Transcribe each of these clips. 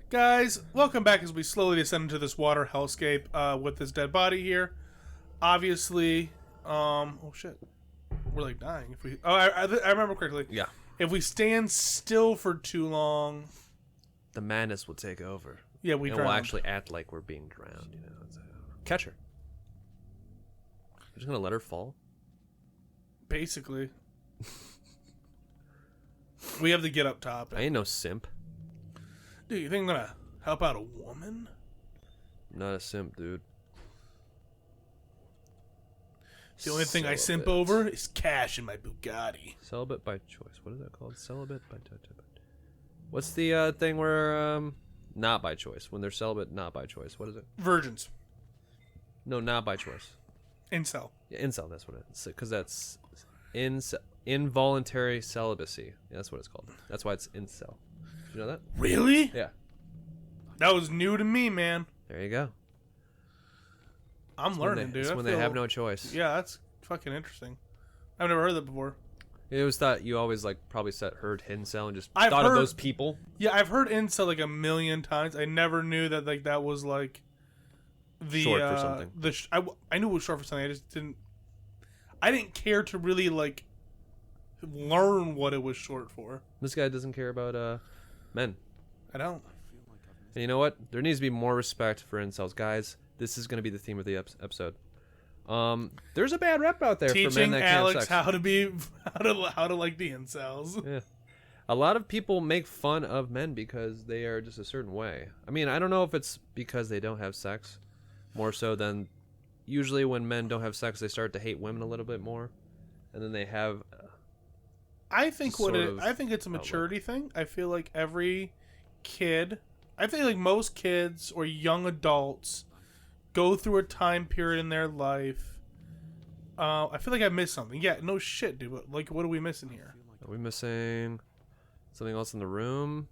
Guys, welcome back as we slowly descend into this water hellscape with this dead body here. Obviously, oh shit, we're like dying if we. Oh, I remember correctly. Yeah. If we stand still for too long, The madness will take over. yeah, we And drown. we'll actually act like we're being drowned. You know, catch her. You're just gonna let her fall. Basically, we have to get up top. I ain't no simp. Dude, you think I'm gonna help out a woman? I'm not a simp, dude. The only thing I simp Celibate. over is cash in my Bugatti. Celibate by choice. What is that called? Celibate by choice. What's the thing where not by choice? When they're celibate, not by choice. What is it? Virgins. No, not by choice. Incel. Yeah, incel. That's what it is. Because that's involuntary celibacy. Yeah, that's what it's called. That's why it's incel. Did you know that? Really? Yeah. That was new to me, man. There you go. I'm learning, dude. It's I when they feel- have no choice. Yeah, that's fucking interesting. I've never heard that before. It was thought you always probably heard incel and just I've thought heard- of those people. Yeah, I've heard incel like a million times. I never knew that that was like the Short for something. I knew it was short for something. I didn't care to really learn what it was short for. This guy doesn't care about men. I don't. And you know what? There needs to be more respect for incels, guys. This is going to be the theme of the episode. There's a bad rep out there for men Teaching that can't have Alex sex. how to like the incels. Yeah. A lot of people make fun of men because they are just a certain way. I mean, I don't know if it's because they don't have sex, more so than usually when men don't have sex, they start to hate women a little bit more, and then they have. I think I think it's a outlook. maturity thing. I feel like every kid, I think like most kids or young adults go through a time period in their life. I feel like I missed something. Yeah, no shit, dude. But like, what are we missing here? Are we missing something else in the room?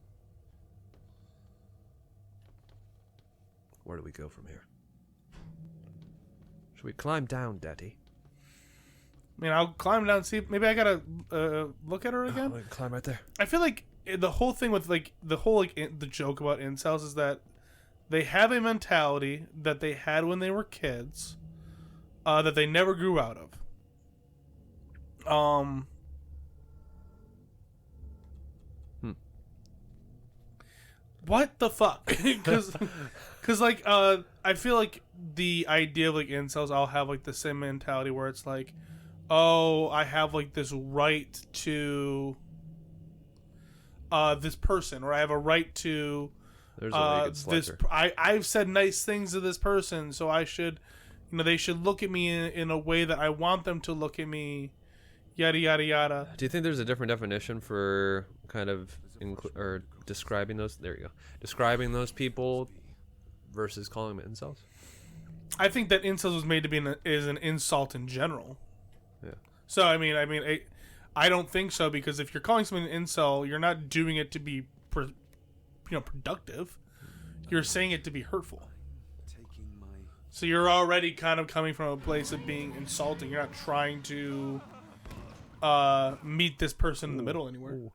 Where do we go from here? Should we climb down, Daddy? I mean, I'll climb down and see. Maybe I gotta look at her again. We can climb right there. I feel like the whole thing with the joke about incels is that they have a mentality that they had when they were kids, that they never grew out of. What the fuck? Because I feel like the idea of like incels all have like the same mentality where it's like, oh, I have like this right to this person, or I have a right to There's a naked this. slicer. I've said nice things to this person, so I should, they should look at me in a way that I want them to look at me. Yada yada yada. Do you think there's a different definition for kind of or describing those? There you go. Describing those people versus calling them incels. I think that incels was made to be is an insult in general. Yeah. So I mean, I don't think so, because if you're calling someone an incel, you're not doing it to be, productive. You're saying it to be hurtful. So you're already kind of coming from a place of being insulting. You're not trying to meet this person in the middle anywhere. Ooh.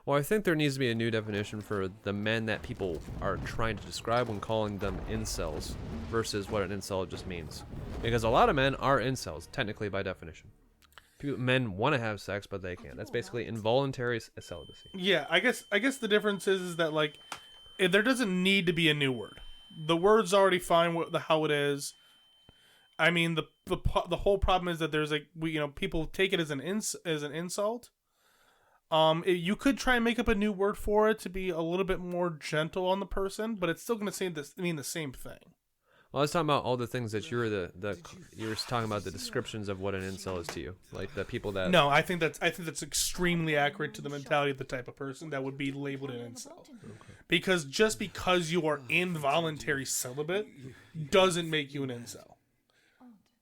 Well, I think there needs to be a new definition for the men that people are trying to describe when calling them incels versus what an incel just means. Because a lot of men are incels, technically by definition. Men want to have sex, but they can't. That's basically involuntary celibacy. Yeah, I guess the difference is that there doesn't need to be a new word. The word's already fine with how it is. I mean, the whole problem is that there's people take it as an insult. You could try and make up a new word for it to be a little bit more gentle on the person, but it's still going to mean the same thing. Well, I was talking about all the things that you were you were talking about the descriptions of what an incel is to you, like the people that. No, I think that's extremely accurate to the mentality of the type of person that would be labeled an incel. Okay. Because just because you are involuntary celibate doesn't make you an incel.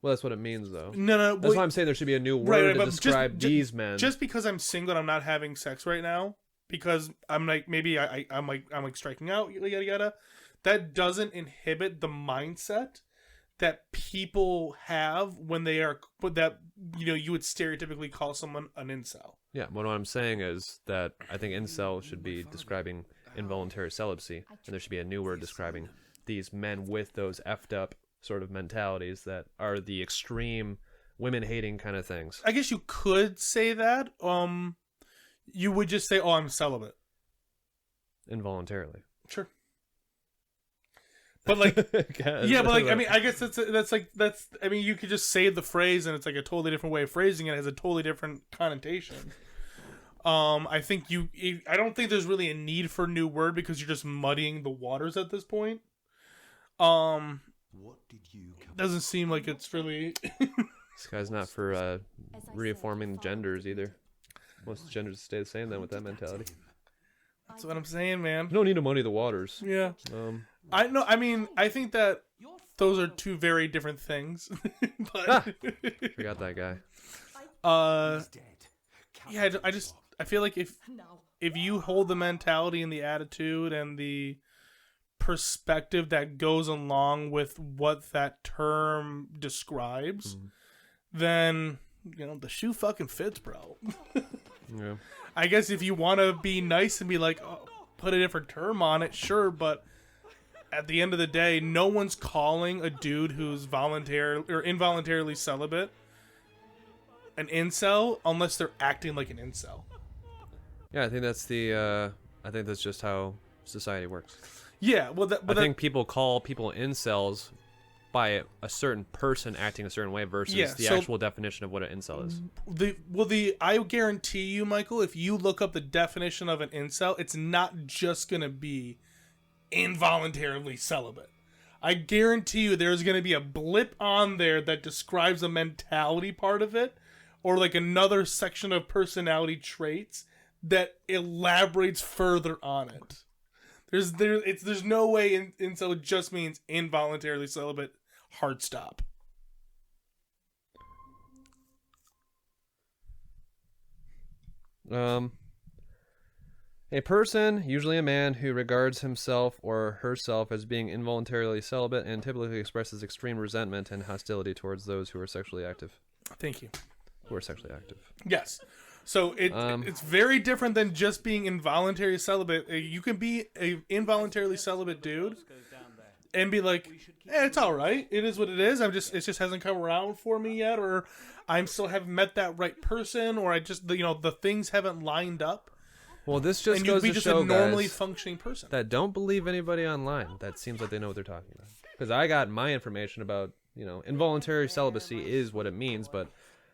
Well, that's what it means, though. No. That's why I'm saying there should be a new word to describe these men. Just because I'm single and I'm not having sex right now, because I'm like maybe I'm striking out, yada yada. That doesn't inhibit the mindset that people have when they are, that you would stereotypically call someone an incel. Yeah, what I'm saying is that I think incel should be describing involuntary celibacy, and there should be a new word describing these men with those effed up sort of mentalities that are the extreme women-hating kind of things. I guess you could say that. You would just say, "Oh, I'm celibate." Involuntarily. Sure. But like, yeah, but like, I mean, I guess that's. I mean, you could just say the phrase, and it's like a totally different way of phrasing it. It has a totally different connotation. I think I don't think there's really a need for a new word because you're just muddying the waters at this point. What did you doesn't seem like it's really. This guy's not for reforming genders either. Wants genders to stay the same then with that mentality. That's what I'm saying, man. You don't need to muddy the waters. Yeah. I know. I mean, I think that those are two very different things. But forgot that guy. Yeah. I feel like if you hold the mentality and the attitude and the perspective that goes along with what that term describes, then the shoe fucking fits, bro. Yeah. I guess if you want to be nice and be like, oh, put a different term on it, sure, but at the end of the day, no one's calling a dude who's voluntary or involuntarily celibate an incel unless they're acting like an incel. Yeah, I think that's just how society works. Yeah, well, I think people call people incels by a certain person acting a certain way versus the actual definition of what an incel is. I guarantee you, Michael, if you look up the definition of an incel, it's not just gonna be involuntarily celibate. I guarantee you there's going to be a blip on there that describes the mentality part of it, or like another section of personality traits that elaborates further on it. There's no way incel just means involuntarily celibate, hard stop. A person, usually a man, who regards himself or herself as being involuntarily celibate and typically expresses extreme resentment and hostility towards those who are sexually active. Thank you. Who are sexually active. Yes. So it's very different than just being involuntary celibate. You can be a involuntarily celibate dude and be like, it's all right. It is what it is. It just hasn't come around for me yet, or I'm still haven't met that right person, or I just the things haven't lined up. Well, this just goes to show, a normally guys, functioning person that don't believe anybody online that seems like they know what they're talking about. Because I got my information about, involuntary celibacy is what it means, but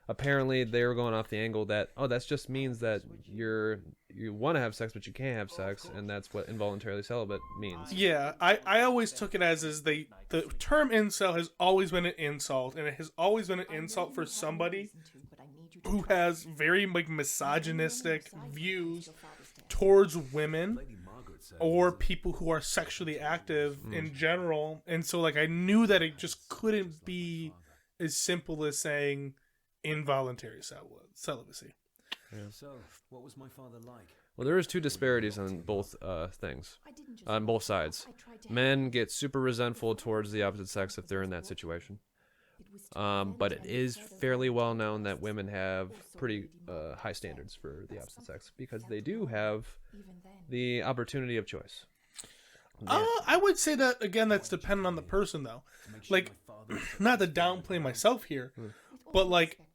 apparently they were going off the angle that, that just means that you want to have sex, but you can't have sex, and that's what involuntarily celibate means. Yeah, I always took it as the term incel has always been an insult, and it has always been an insult for somebody who has very misogynistic views towards women or people who are sexually active in general. And so I knew that it just couldn't be as simple as saying involuntary celibacy. Yeah. So, what was my father like? Well, there is two disparities on both things, on both sides. Men get super resentful towards the opposite sex if they're in that situation. But it is fairly well known that women have pretty high standards for the opposite sex because they do have the opportunity of choice. I would say that, again, that's dependent on the person, though. Not to downplay myself here, but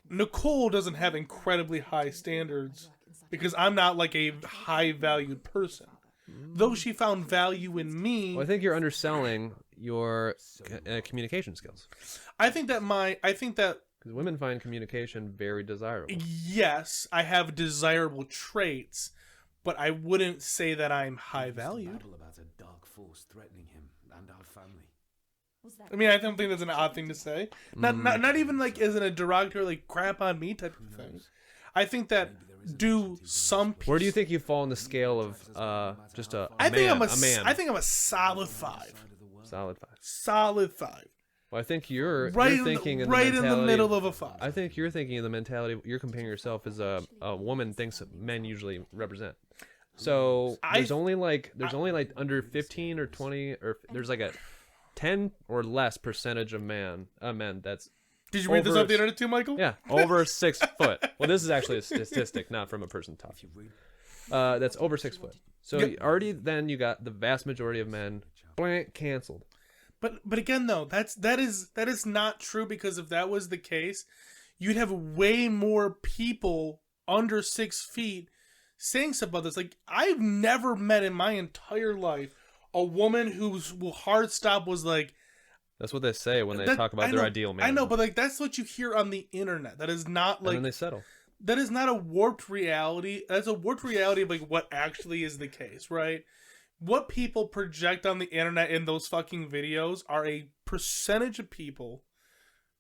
Nicole doesn't have incredibly high standards because I'm not a high valued person. Though she found value in me. Well, I think you're underselling your communication skills. I think that because women find communication very desirable. Yes, I have desirable traits, but I wouldn't say that I'm high valued. About a dark force threatening him and our family. I mean, I don't think that's an odd thing to say. Not even as in a derogatory crap on me type of thing. I think that some people... Where do you think you fall on the scale of just a man? I think I'm a solid 5. Solid 5. Solid 5. Well, I think you're thinking in the middle of a 5. I think you're thinking of the mentality. You're comparing yourself as a woman thinks men usually represent. So there's only under 15 or 20 or there's a 10 or less percentage of men that's. Did you read this off the internet too, Michael? Yeah, over 6 foot. Well, this is actually a statistic, not from a person talking. that's over 6 foot. So Yep. already then you got the vast majority of men blank canceled. But again though, that is not true, because if that was the case, you'd have way more people under 6 feet saying stuff about this. Like, I've never met in my entire life a woman whose hard stop was like, That's what they say when they that- talk about I their know- ideal man. I know, but like that's what you hear on the internet. That is not and like then they settle. that is not a warped reality. That's a warped reality of like what actually is the case, right? What people project on the internet in those fucking videos are a percentage of people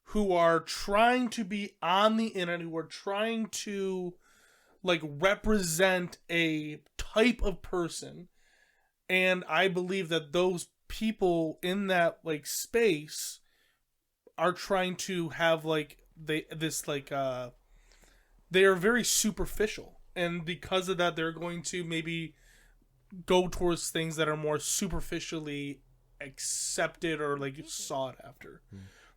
who are trying to be on the internet, who are trying to like represent a type of person. And I believe that those people in that like space are trying to have like they are very superficial, and because of that they're going to maybe go towards things that are more superficially accepted or like sought after.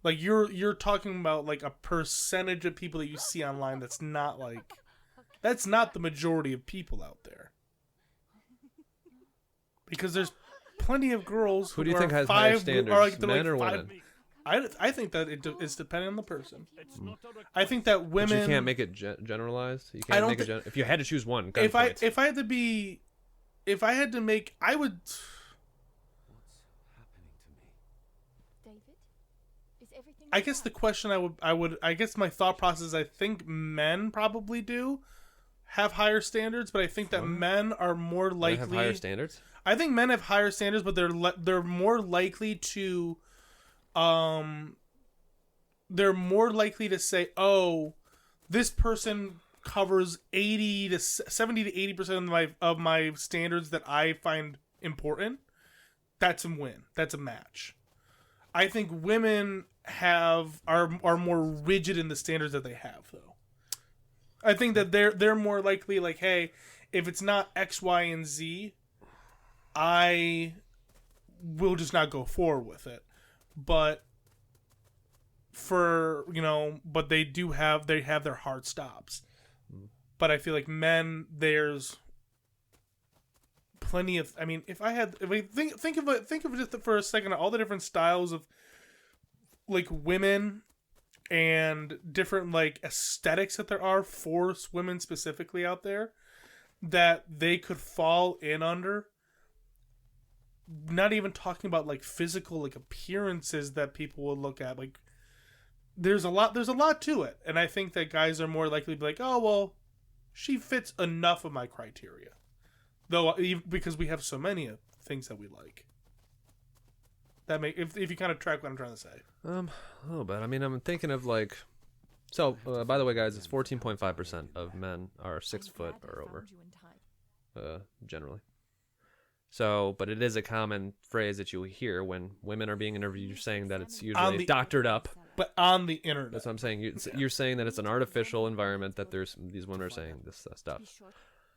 Like you're talking about like a percentage of people that you see online that's not the majority of people out there. Because there's plenty of girls Who do you are think has higher five- standards, are like, they're men like or five- women? I think that it's depending on the person. I think that But women. you can't make it generalized. You I can't don't make it thi- if you had to choose one. if I gunpoint. if I had to be, if I had to make, I would. What's happening to me? David, is everything I guess the question I guess my thought process, I think men probably do have higher standards, but I think that men are more They likely. have higher standards. I think men have higher standards, but they're more likely to, they're more likely to say, oh, this person covers 70 to 80% of my standards that I find important. That's a win. That's a match. I think women are more rigid in the standards that they have, though. I think that they're more likely like, hey, if it's not X, Y, and Z, I will just not go forward with it. But but they have their hard stops. But I feel like men, there's plenty of. I mean, if we think of it just for a second, all the different styles of like women and different like aesthetics that there are for women specifically out there that they could fall in under. Not even talking about like physical like appearances that people will look at. Like there's a lot to it, and I think that guys are more likely to be like, oh well, she fits enough of my criteria, though, because we have so many things that we like. That if you kind of track what I'm trying to say. A little bit. I mean, I'm thinking of like. So, by the way, guys, it's 14.5% of men are 6 foot or over, generally. So, but it is a common phrase that you hear when women are being interviewed. You're saying that it's usually doctored up. But on the internet. That's what I'm saying. You're saying that it's an artificial environment that these women are saying this stuff.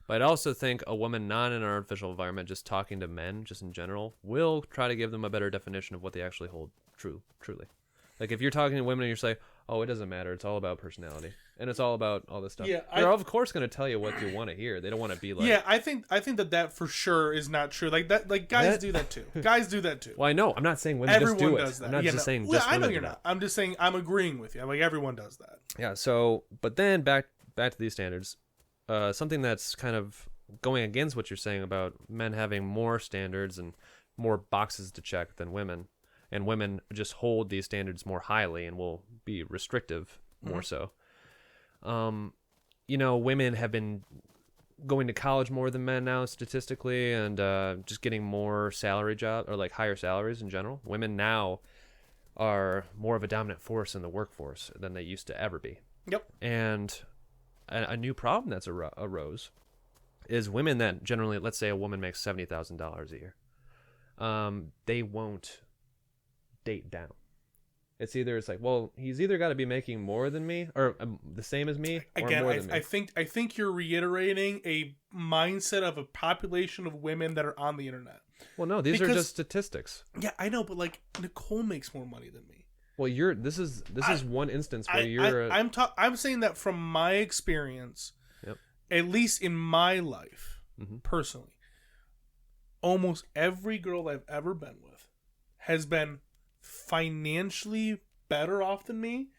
But I also think a woman not in an artificial environment, just talking to men, just in general, will try to give them a better definition of what they actually hold truly. Like if you're talking to women and you're saying, oh, it doesn't matter, it's all about personality, and it's all about all this stuff. Yeah, they're of course going to tell you what you want to hear. They don't want to be like, yeah, I think that for sure is not true. Like that, like guys do that too. Guys do that too. Well, I know. I'm not saying women Everyone just do does it. that. I'm not Yeah, just saying well, just I know women you're do not. that. I'm just saying I'm agreeing with you. Like everyone does that. Yeah. So, but then back to these standards. Something that's kind of going against what you're saying about men having more standards and more boxes to check than women, and women just hold these standards more highly and will be restrictive more so. Women have been going to college more than men now statistically, and just getting more salary job or like higher salaries in general. Women now are more of a dominant force in the workforce than they used to ever be. Yep. And a new problem that's arose is women that generally, let's say a woman makes $70,000 a year, they won't date down. It's like, well, he's either got to be making more than me or the same as me, or Again, more than me. I think you're reiterating a mindset of a population of women that are on the internet. Well, no, these are Because- just statistics. Yeah, I know, but like Nicole makes more money than me. Well, this is one instance where I'm saying that from my experience, Yep. at least in my life, personally, almost every girl I've ever been with has been financially better off than me,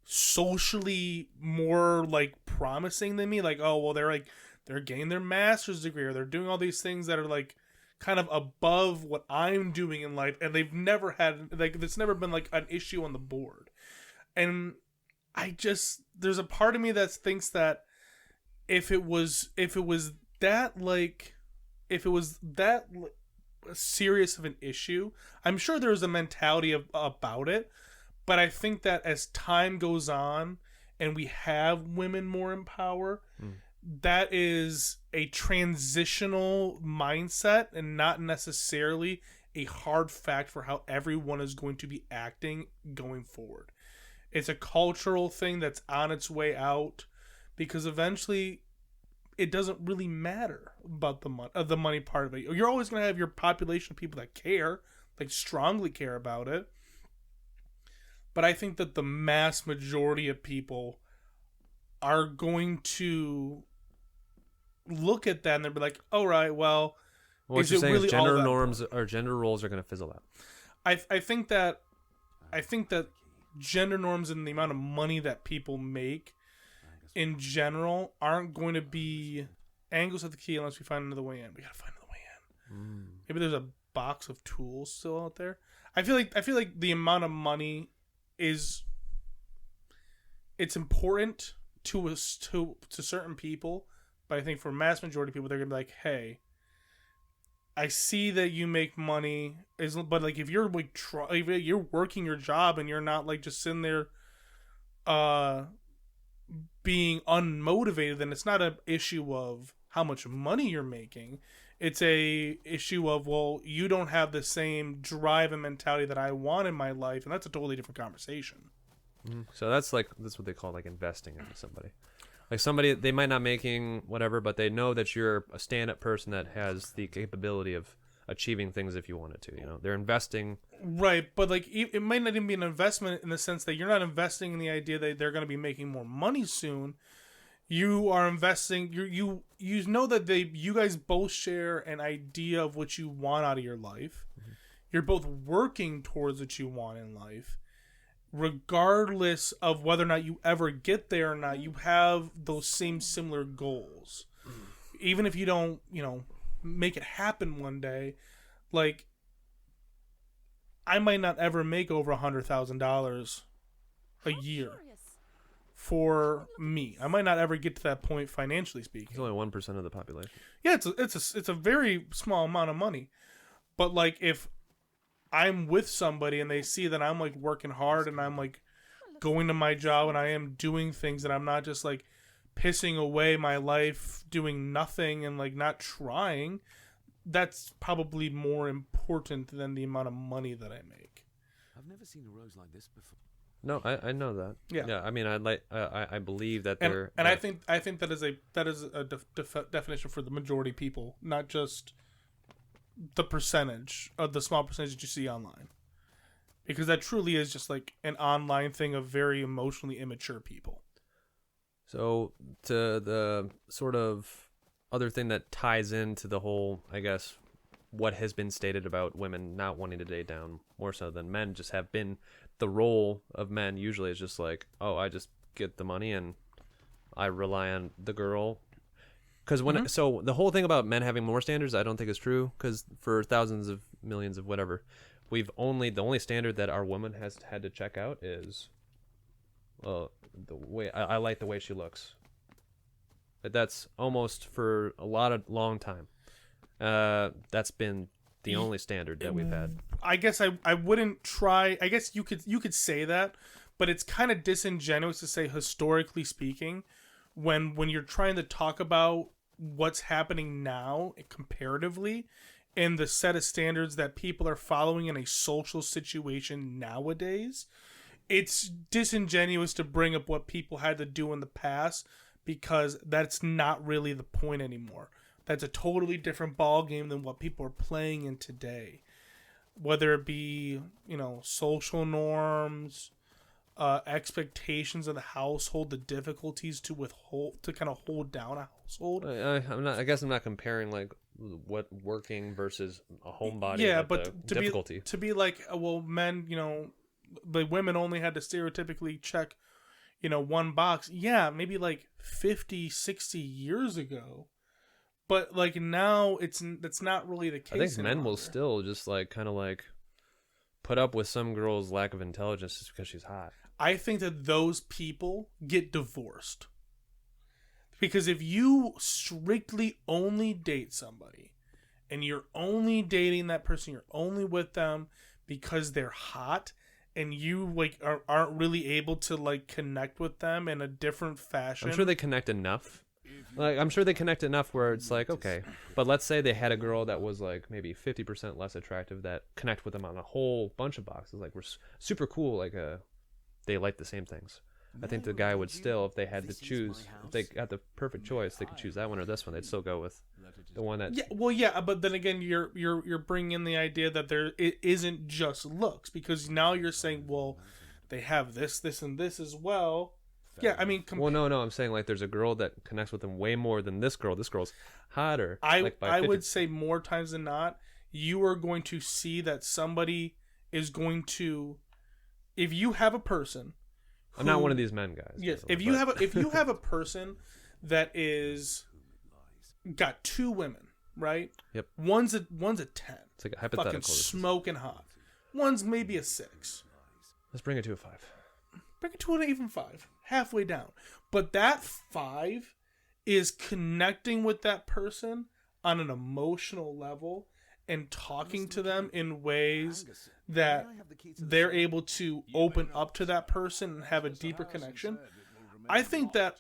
socially more like promising than me. Like, oh well, they're getting their master's degree, or they're doing all these things that are like kind of above what I'm doing in life, and they've never had like it's never been like an issue on the board. And there's a part of me that thinks that if it was that serious of an issue, I'm sure there's a mentality about it. But I think that as time goes on and we have women more in power, that is a transitional mindset and not necessarily a hard fact for how everyone is going to be acting going forward. It's a cultural thing that's on its way out, because eventually it doesn't really matter about the money part of it. You're always going to have your population of people that care, like strongly care about it. But I think that the mass majority of people are going to look at that and they'll be like, all right, well, what is you're it saying really is gender all that norms or gender roles are going to fizzle out. I think that gender norms and the amount of money that people make in general aren't going to be Angus at the key unless we find another way in. We gotta find another way in. Maybe there's a box of tools still out there. I feel like the amount of money it's important to certain people, but I think for mass majority of people, they're gonna be like, hey, I see that you make money, but like if you're like if you're working your job and you're not like just sitting there, being unmotivated, then it's not an issue of how much money you're making. It's a issue of, well, you don't have the same drive and mentality that I want in my life, and that's a totally different conversation. So that's what they call like investing into somebody. Like somebody, they might not making whatever, but they know that you're a stand-up person that has the capability of achieving things if you wanted to. You know, they're investing. Right, but like it might not even be an investment in the sense that you're not investing in the idea that they're going to be making more money soon. You are investing. You know that you guys both share an idea of what you want out of your life. You're both working towards what you want in life. Regardless of whether or not you ever get there or not, you have those same similar goals. Even if you don't, make it happen one day, like I might not ever make over $100,000 a year for me. I might not ever get to that point financially speaking. It's only 1% of the population. Yeah, it's a very small amount of money. But like if I'm with somebody and they see that I'm like working hard and I'm like going to my job and I am doing things, and I'm not just like pissing away my life doing nothing and like not trying, that's probably more important than the amount of money that I make. I've never seen a rose like this before. No, I know that. Yeah. I mean, I believe that they're. And I think that is a definition for the majority of people, not just the percentage of the small percentage that you see online, because that truly is just like an online thing of very emotionally immature people. So to the sort of other thing that ties into the whole, I guess, what has been stated about women not wanting to date down more so than men just have been, the role of men usually is just like, oh, I just get the money and I rely on the girl. Because so the whole thing about men having more standards, I don't think is true. Because for thousands of millions of whatever, the only standard that our woman has had to check out is, the way I like the way she looks. But that's almost for a long time. That's been the only standard that we've had. I guess I wouldn't try. I guess you could say that, but it's kind of disingenuous to say historically speaking, when you're trying to talk about what's happening now comparatively and the set of standards that people are following in a social situation nowadays. It's disingenuous to bring up what people had to do in the past, because that's not really the point anymore. That's a totally different ball game than what people are playing in today. Whether it be, social norms, expectations of the household, the difficulties to kind of hold down a household. I guess I'm not comparing like what working versus a homebody. Yeah, like but the difficulty. to be like, well, men, the women only had to stereotypically check, one box. Yeah, maybe like 50, 60 years ago. But like now, that's not really the case. I think men will longer. still just like kind of like put up with some girl's lack of intelligence just because she's hot. I think that those people get divorced. Because if you strictly only date somebody and you're only dating that person, you're only with them because they're hot and you like aren't really able to like connect with them in a different fashion. I'm sure they connect enough. Like I'm sure they connect enough where it's like, okay, but let's say they had a girl that was like maybe 50% less attractive that connect with them on a whole bunch of boxes. Like we're super cool. Like they like the same things. I think the guy would still, if they had to choose, if they got the perfect choice, they could choose that one or this one. They'd still go with the one that. Yeah, well, yeah, but then again, you're bringing in the idea that it isn't just looks, because now you're saying, well, they have this, and this as well. Yeah, I mean, well, no, I'm saying like there's a girl that connects with them way more than this girl. This girl's hotter. I would say more times than not, you are going to see that somebody is going to, if you have a person. I'm not one of these men guys. Yes, if you have a person that is got two women, right? Yep. One's a 10. It's like a hypothetical. Fucking smoking hot. One's maybe a 6. Let's bring it to a 5. Bring it to an even 5, halfway down. But that 5 is connecting with that person on an emotional level and talking to them in ways that they're able to open up to that person and have a deeper connection. I think that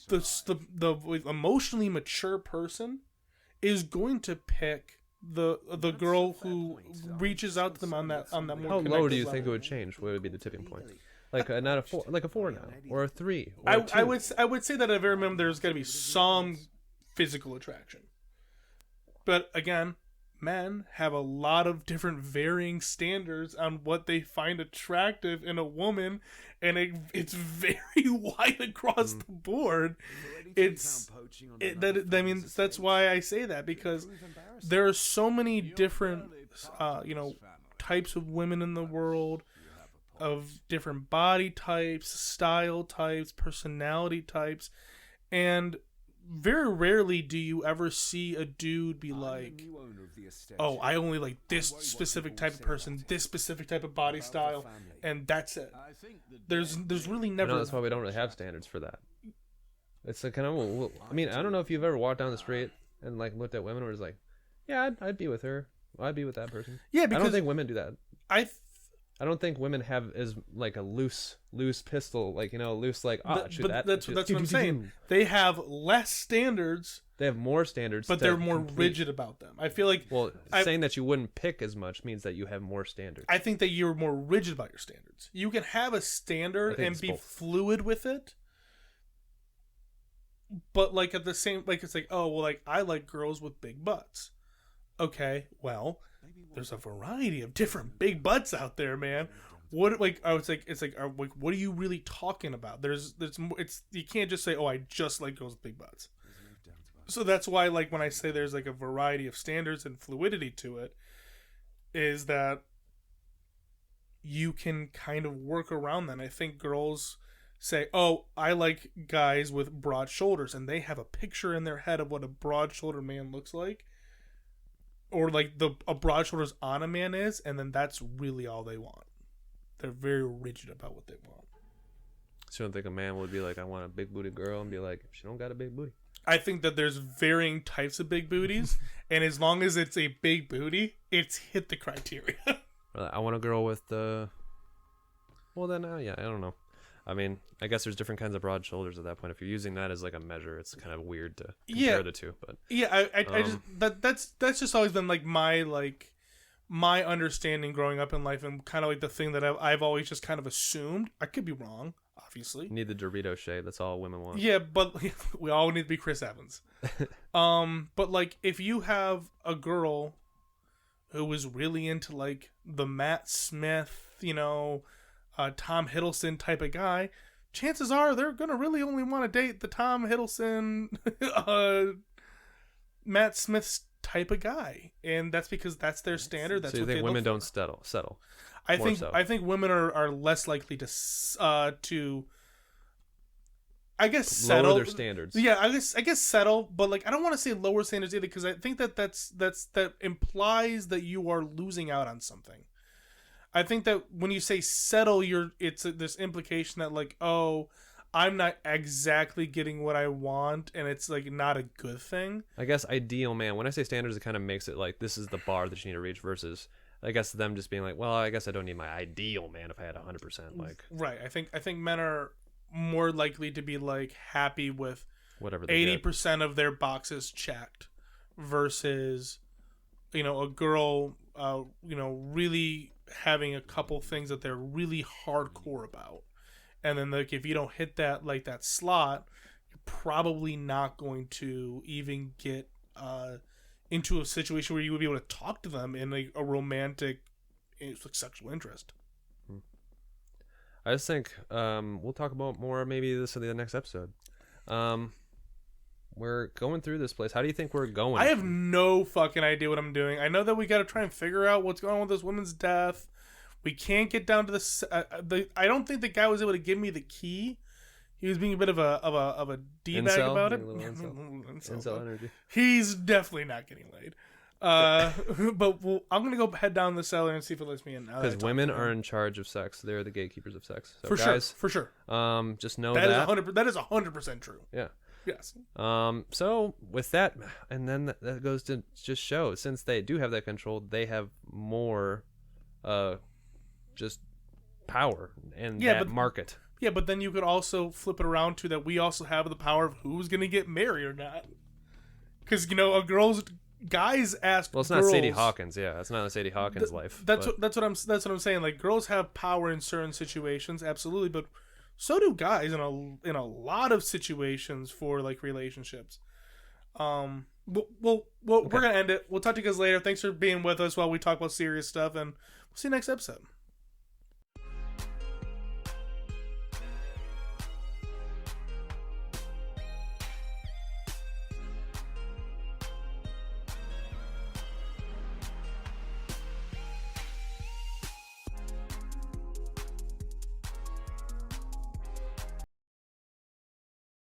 the emotionally mature person is going to pick the girl who reaches out to them on that more. How low do you think it would change? What would be the tipping point? Like not a 4, like a 4 now, or a 3. Or a 2. I would say that at a very minimum there's got to be some physical attraction. But again, men have a lot of different varying standards on what they find attractive in a woman, and it's very wide across the board. That's why I say that, because there are so many different types of women in the world, of different body types, style types, personality types, and very rarely do you ever see a dude be like, oh, I only like this specific type of person, this specific type of body style, and that's it. There's really never. No, that's why we don't really have standards for that. It's like kind of. I mean, I don't know if you've ever walked down the street and like looked at women where it's like, yeah, I'd be with her. I'd be with that person. Yeah, because I don't think women do that. I don't think women have as like a loose pistol, like loose like shoot that. That's what I'm saying. They have less standards. They have more standards, but they're more rigid about them. I feel like saying that you wouldn't pick as much means that you have more standards. I think that you're more rigid about your standards. You can have a standard and be fluid with it, but like at the same, like it's like, oh well, like I like girls with big butts. Okay, well, there's a variety of different big butts out there, man. What like I was like, it's like what are you really talking about? There's more. It's you can't just say, oh, I just like girls with big butts. So that's why, like, when I say there's like a variety of standards and fluidity to it, is that you can kind of work around that. And I think girls say, oh, I like guys with broad shoulders, and they have a picture in their head of what a broad shoulder man looks like, or like a broad shoulders on a man is, and then that's really all they want. They're very rigid about what they want. So you don't think a man would be like, I want a big booty girl, and be like, she don't got a big booty? I think that there's varying types of big booties, and as long as it's a big booty, it's hit the criteria. I want a girl with the. Well, then, yeah, I don't know. I mean, I guess there's different kinds of broad shoulders at that point. If you're using that as like a measure, it's kind of weird to compare the two. But yeah, I just that's just always been like my understanding growing up in life, and kind of like the thing that I've always just kind of assumed. I could be wrong, obviously. You need the Dorito shade. That's all women want. Yeah, but we all need to be Chris Evans. But like if you have a girl who was really into like the Matt Smith, Tom Hiddleston type of guy, chances are they're gonna really only want to date the Tom Hiddleston, Matt Smith's type of guy, and that's because that's their standard. That's so you what think they women look don't for. settle? I more think so. I think women are less likely to I guess settle Lower their standards. Yeah, I guess settle, but like I don't want to say lower standards either because I think that implies that you are losing out on something. I think that when you say settle, it's this implication that like, oh, I'm not exactly getting what I want, and it's like not a good thing. I guess ideal man. When I say standards, it kind of makes it like this is the bar that you need to reach versus I guess them just being like, well, I guess I don't need my ideal man if I had 100%. Like Right. I think men are more likely to be like happy with whatever they 80% of their boxes checked versus a girl really having a couple things that they're really hardcore about, and then like if you don't hit that slot, you're probably not going to even get into a situation where you would be able to talk to them in a romantic sexual interest. I just think we'll talk about more maybe this in the next episode. We're going through this place. How do you think we're going? I have no fucking idea what I'm doing. I know that we got to try and figure out what's going on with this woman's death. We can't get down to this. I don't think the guy was able to give me the key. He was being a bit of a d-bag about it. Incel energy. He's definitely not getting laid. But I'm gonna go head down the cellar and see if it lets me in. Because women are in charge of sex. They're the gatekeepers of sex. So for guys, sure. Just know That that is 100% true. Yeah. Yes. So with that, and then that goes to just show, since they do have that control, they have more, just power in that market. Yeah, but then you could also flip it around to that we also have the power of who's gonna get married or not. Because guys ask. Well, it's not girls, Sadie Hawkins. Yeah, it's not a Sadie Hawkins life. That's what I'm saying. Like girls have power in certain situations, absolutely, but so do guys in a lot of situations for like relationships. We're gonna end it. We'll talk to you guys later. Thanks for being with us while we talk about serious stuff, and we'll see you next episode.